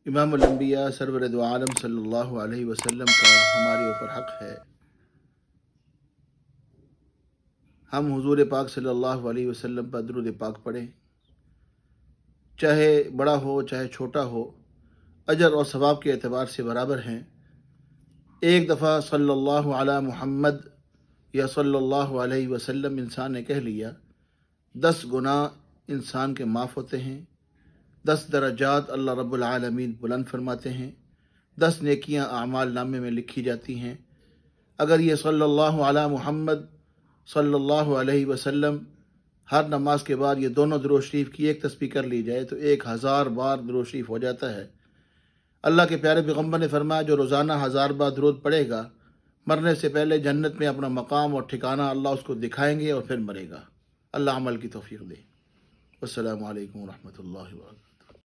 इमामुल अंबिया सरवर दो आलम सल्लल्लाहु अलैहि वसल्लम का हमारे ऊपर हक़ है हम हुजूर पाक सल्लल्लाहु अलैहि वसल्लम पर दुरूद पाक पढ़ें, चाहे बड़ा हो चाहे छोटा हो, अजर और सवाब के एतबार से बराबर हैं। एक दफ़ा सल्लल्लाहु अला मुहम्मद या सल्लल्लाहु अलैहि वसल्लम इंसान ने कह लिया, 10 गुनाह इंसान के माफ़ होते हैं, 10 दरजात अल्लाह रब्बुल आलमीन बुलंद फरमाते हैं, 10 नेकियां आमाल नामे में लिखी जाती हैं। अगर ये सल्लल्लाहु अला मुहम्मद सल्लल्लाहु अलैहि वसल्लम हर नमाज के बाद ये दोनों दुरूद शरीफ की एक तस्बीह कर ली जाए तो 1000 बार दुरूद शरीफ हो जाता है। अल्लाह के प्यारे पैगम्बर ने फरमाया, जो रोज़ाना 1000 बार दुरूद पढ़ेगा, मरने से पहले जन्नत में अपना मकाम और ठिकाना अल्लाह उसको दिखाएंगे और फिर मरेगा। अल्लाह अमल की तौफीक दे। अस्सलामु अलैकुम व रहमतुल्लाहि व बरकातुहू।